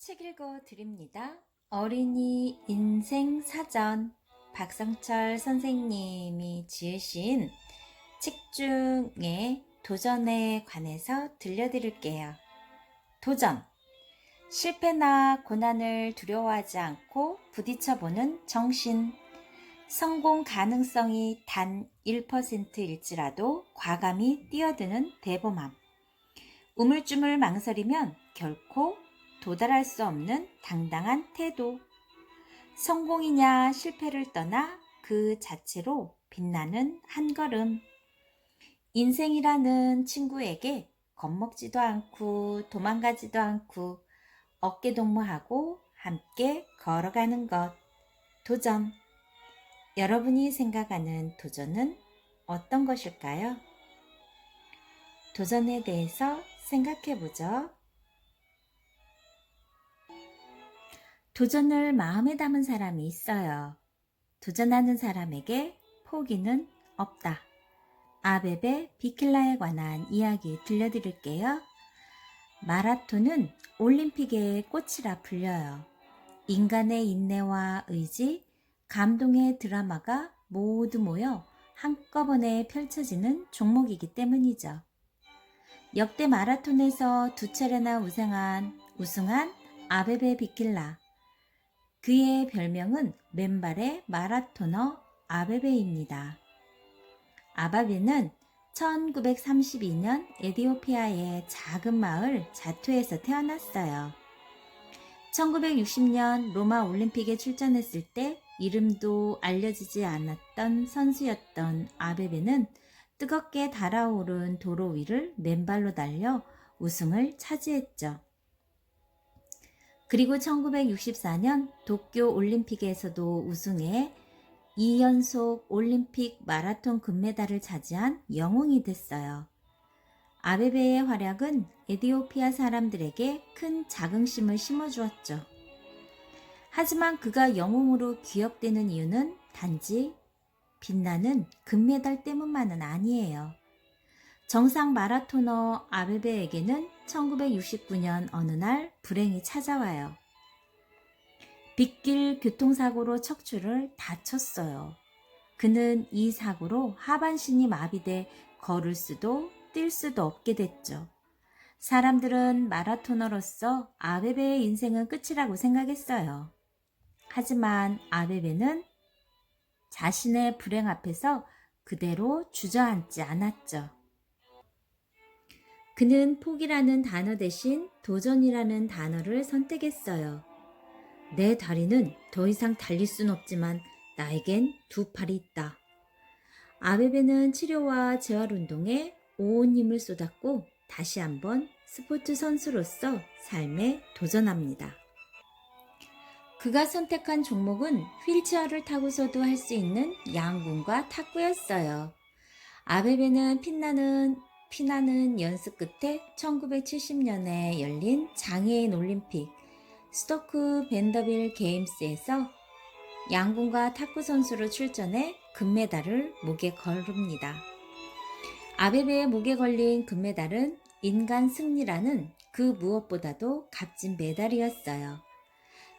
책 읽어 드립니다. 어린이 인생 사전, 박성철 선생님이 지으신 책 중에 도전에 관해서 들려드릴게요. 도전. 실패나 고난을 두려워하지 않고 부딪혀보는 정신. 성공 가능성이 단 1%일지라도 과감히 뛰어드는 대범함. 우물쭈물 망설이면 결코 도달할 수 없는 당당한 태도. 성공이냐 실패를 떠나 그 자체로 빛나는 한 걸음. 인생이라는 친구에게 겁먹지도 않고 도망가지도 않고 어깨동무하고 함께 걸어가는 것. 도전. 여러분이 생각하는 도전은 어떤 것일까요? 도전에 대해서 생각해 보죠. 도전을 마음에 담은 사람이 있어요. 도전하는 사람에게 포기는 없다. 아베베 비킬라에 관한 이야기 들려드릴게요. 마라톤은 올림픽의 꽃이라 불려요. 인간의 인내와 의지, 감동의 드라마가 모두 모여 한꺼번에 펼쳐지는 종목이기 때문이죠. 역대 마라톤에서 2차례나 우승한 아베베 비킬라. 그의 별명은 맨발의 마라토너 아베베입니다. 아베베는 1932년 에티오피아의 작은 마을 자투에서 태어났어요. 1960년 로마 올림픽에 출전했을 때 이름도 알려지지 않았던 선수였던 아베베는 뜨겁게 달아오른 도로 위를 맨발로 달려 우승을 차지했죠. 그리고 1964년 도쿄 올림픽에서도 우승해 2연속 올림픽 마라톤 금메달을 차지한 영웅이 됐어요. 아베베의 활약은 에티오피아 사람들에게 큰 자긍심을 심어주었죠. 하지만 그가 영웅으로 기억되는 이유는 단지 빛나는 금메달 때문만은 아니에요. 정상 마라토너 아베베에게는 1969년 어느 날 불행이 찾아와요. 빗길 교통사고로 척추를 다쳤어요. 그는 이 사고로 하반신이 마비돼 걸을 수도 뛸 수도 없게 됐죠. 사람들은 마라토너로서 아베베의 인생은 끝이라고 생각했어요. 하지만 아베베는 자신의 불행 앞에서 그대로 주저앉지 않았죠. 그는 포기라는 단어 대신 도전이라는 단어를 선택했어요. 내 다리는 더 이상 달릴 순 없지만 나에겐 두 팔이 있다. 아베베는 치료와 재활운동에 온 힘을 쏟았고 다시 한번 스포츠 선수로서 삶에 도전합니다. 그가 선택한 종목은 휠체어를 타고서도 할 수 있는 양궁과 탁구였어요. 아베베는 피나는 연습 끝에 1970년에 열린 장애인 올림픽 스토크 벤더빌 게임스에서 양궁과 탁구 선수로 출전해 금메달을 목에 걸습니다. 아베베의 목에 걸린 금메달은 인간 승리라는 그 무엇보다도 값진 메달이었어요.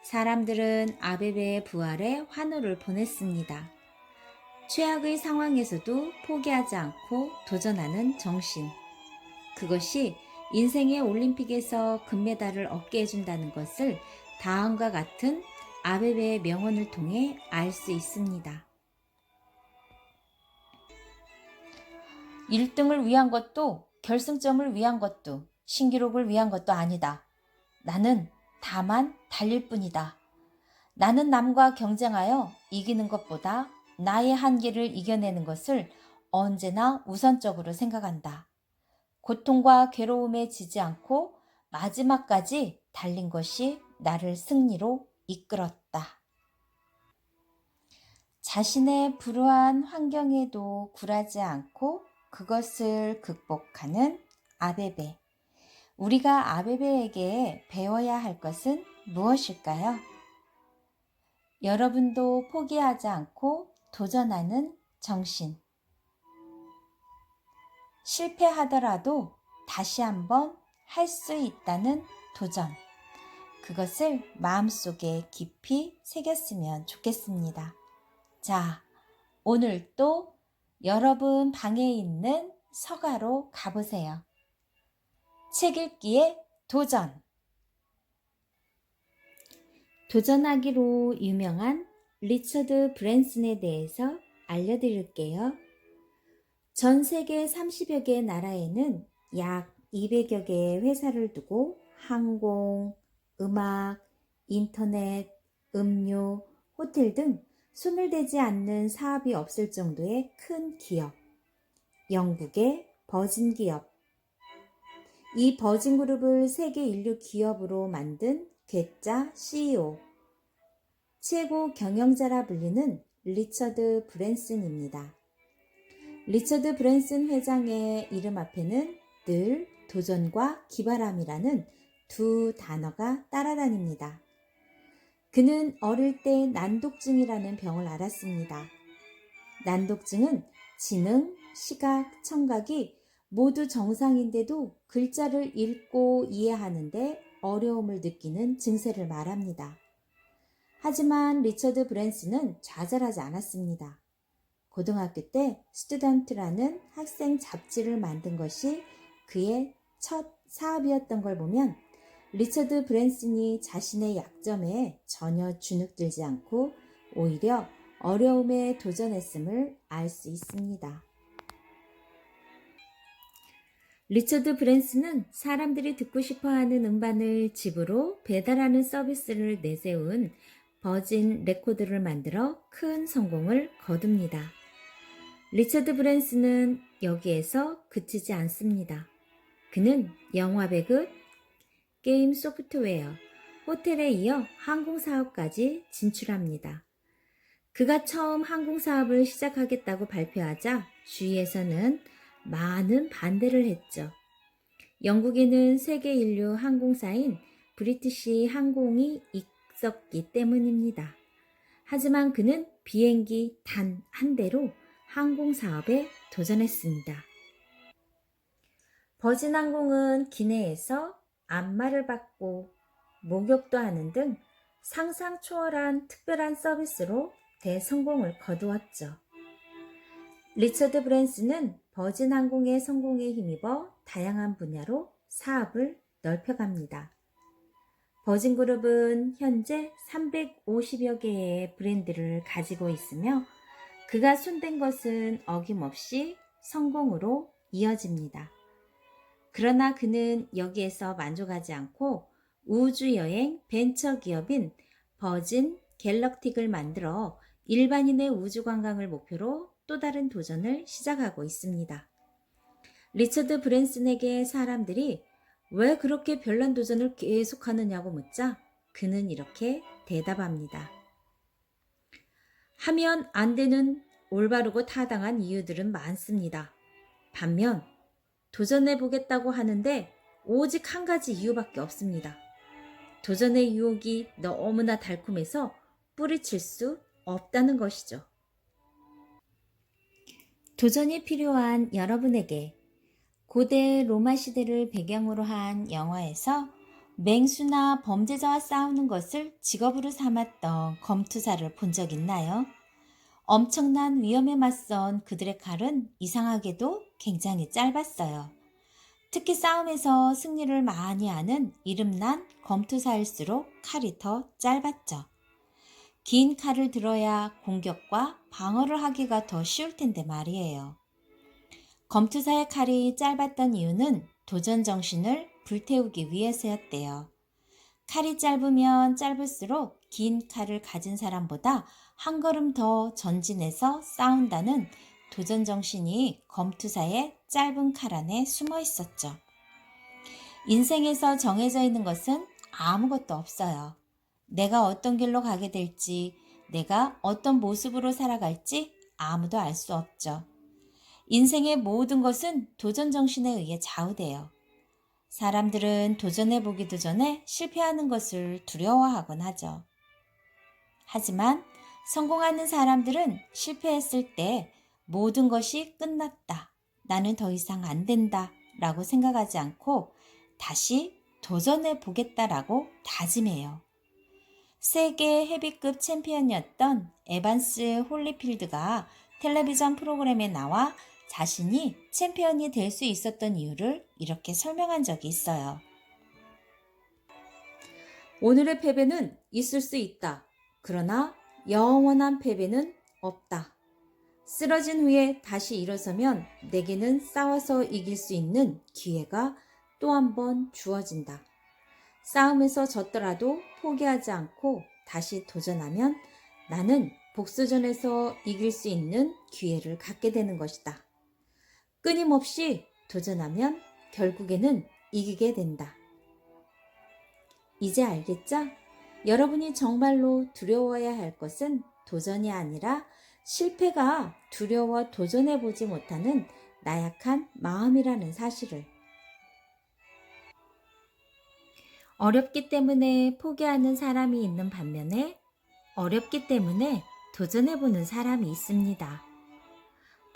사람들은 아베베의 부활에 환호를 보냈습니다. 최악의 상황에서도 포기하지 않고 도전하는 정신. 그것이 인생의 올림픽에서 금메달을 얻게 해준다는 것을 다음과 같은 아베베의 명언을 통해 알 수 있습니다. 1등을 위한 것도 결승점을 위한 것도 신기록을 위한 것도 아니다. 나는 다만 달릴 뿐이다. 나는 남과 경쟁하여 이기는 것보다 나의 한계를 이겨내는 것을 언제나 우선적으로 생각한다. 고통과 괴로움에 지지 않고 마지막까지 달린 것이 나를 승리로 이끌었다. 자신의 불우한 환경에도 굴하지 않고 그것을 극복하는 아베베. 우리가 아베베에게 배워야 할 것은 무엇일까요? 여러분도 포기하지 않고 도전하는 정신. 실패하더라도 다시 한번 할 수 있다는 도전. 그것을 마음속에 깊이 새겼으면 좋겠습니다. 자, 오늘 또 여러분 방에 있는 서가로 가보세요. 책 읽기의 도전. 도전하기로 유명한 리처드 브랜슨에 대해서 알려드릴게요. 전 세계 30여 개의 나라에는 약 200여 개의 회사를 두고 항공, 음악, 인터넷, 음료, 호텔 등 손을 대지 않는 사업이 없을 정도의 큰 기업. 영국의 버진 기업. 이 버진 그룹을 세계 인류 기업으로 만든 괴짜 CEO. 최고 경영자라 불리는 리처드 브랜슨입니다. 리처드 브랜슨 회장의 이름 앞에는 늘 도전과 기발함이라는 두 단어가 따라다닙니다. 그는 어릴 때 난독증이라는 병을 앓았습니다. 난독증은 지능, 시각, 청각이 모두 정상인데도 글자를 읽고 이해하는데 어려움을 느끼는 증세를 말합니다. 하지만 리처드 브랜슨은 좌절하지 않았습니다. 고등학교 때 스튜던트라는 학생 잡지를 만든 것이 그의 첫 사업이었던 걸 보면 리처드 브랜슨이 자신의 약점에 전혀 주눅들지 않고 오히려 어려움에 도전했음을 알 수 있습니다. 리처드 브랜슨은 사람들이 듣고 싶어하는 음반을 집으로 배달하는 서비스를 내세운 버진 레코드를 만들어 큰 성공을 거둡니다. 리처드 브랜슨은 여기에서 그치지 않습니다. 그는 영화 배급, 게임 소프트웨어, 호텔에 이어 항공사업까지 진출합니다. 그가 처음 항공사업을 시작하겠다고 발표하자 주위에서는 많은 반대를 했죠. 영국에는 세계 인류 항공사인 브리티시 항공이 있었기 때문입니다. 하지만 그는 비행기 단 한 대로 항공사업에 도전했습니다. 버진 항공은 기내에서 안마를 받고 목욕도 하는 등 상상 초월한 특별한 서비스로 대성공을 거두었죠. 리처드 브랜슨은 버진 항공의 성공에 힘입어 다양한 분야로 사업을 넓혀갑니다. 버진 그룹은 현재 350여 개의 브랜드를 가지고 있으며 그가 손댄 것은 어김없이 성공으로 이어집니다. 그러나 그는 여기에서 만족하지 않고 우주여행 벤처 기업인 버진 갤럭틱을 만들어 일반인의 우주 관광을 목표로 또 다른 도전을 시작하고 있습니다. 리처드 브랜슨에게 사람들이 왜 그렇게 별난 도전을 계속하느냐고 묻자 그는 이렇게 대답합니다. 하면 안 되는 올바르고 타당한 이유들은 많습니다. 반면 도전해 보겠다고 하는데 오직 한 가지 이유밖에 없습니다. 도전의 유혹이 너무나 달콤해서 뿌리칠 수 없다는 것이죠. 도전이 필요한 여러분에게 고대 로마 시대를 배경으로 한 영화에서 맹수나 범죄자와 싸우는 것을 직업으로 삼았던 검투사를 본 적 있나요? 엄청난 위험에 맞선 그들의 칼은 이상하게도 굉장히 짧았어요. 특히 싸움에서 승리를 많이 하는 이름난 검투사일수록 칼이 더 짧았죠. 긴 칼을 들어야 공격과 방어를 하기가 더 쉬울 텐데 말이에요. 검투사의 칼이 짧았던 이유는 도전 정신을 불태우기 위해서였대요. 칼이 짧으면 짧을수록 긴 칼을 가진 사람보다 한 걸음 더 전진해서 싸운다는 도전 정신이 검투사의 짧은 칼 안에 숨어 있었죠. 인생에서 정해져 있는 것은 아무것도 없어요. 내가 어떤 길로 가게 될지, 내가 어떤 모습으로 살아갈지 아무도 알 수 없죠. 인생의 모든 것은 도전 정신에 의해 좌우돼요. 사람들은 도전해보기도 전에 실패하는 것을 두려워하곤 하죠. 하지만 성공하는 사람들은 실패했을 때 모든 것이 끝났다, 나는 더 이상 안 된다 라고 생각하지 않고 다시 도전해 보겠다라고 다짐해요. 세계 헤비급 챔피언이었던 에반스 홀리필드가 텔레비전 프로그램에 나와 자신이 챔피언이 될 수 있었던 이유를 이렇게 설명한 적이 있어요. 오늘의 패배는 있을 수 있다. 그러나 영원한 패배는 없다. 쓰러진 후에 다시 일어서면 내게는 싸워서 이길 수 있는 기회가 또 한 번 주어진다. 싸움에서 졌더라도 포기하지 않고 다시 도전하면 나는 복수전에서 이길 수 있는 기회를 갖게 되는 것이다. 끊임없이 도전하면 결국에는 이기게 된다. 이제 알겠죠? 여러분이 정말로 두려워해야 할 것은 도전이 아니라 실패가 두려워 도전해보지 못하는 나약한 마음이라는 사실을. 어렵기 때문에 포기하는 사람이 있는 반면에 어렵기 때문에 도전해보는 사람이 있습니다.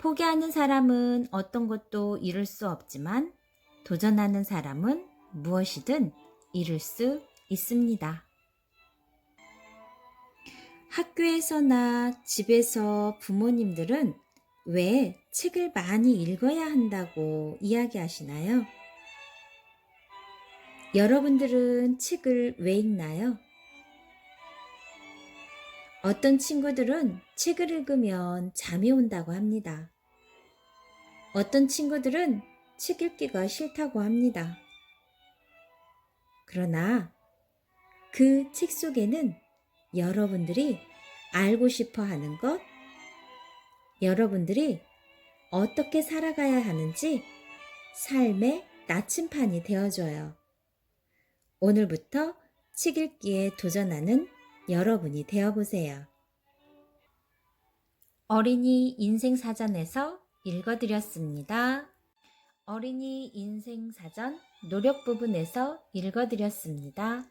포기하는 사람은 어떤 것도 이룰 수 없지만 도전하는 사람은 무엇이든 이룰 수 있습니다. 학교에서나 집에서 부모님들은 왜 책을 많이 읽어야 한다고 이야기하시나요? 여러분들은 책을 왜 읽나요? 어떤 친구들은 책을 읽으면 잠이 온다고 합니다. 어떤 친구들은 책 읽기가 싫다고 합니다. 그러나 그 책 속에는 여러분들이 알고 싶어 하는 것, 여러분들이 어떻게 살아가야 하는지 삶의 나침판이 되어줘요. 오늘부터 책 읽기에 도전하는 여러분이 되어보세요. 어린이 인생사전에서 읽어드렸습니다. 어린이 인생사전 노력 부분에서 읽어드렸습니다.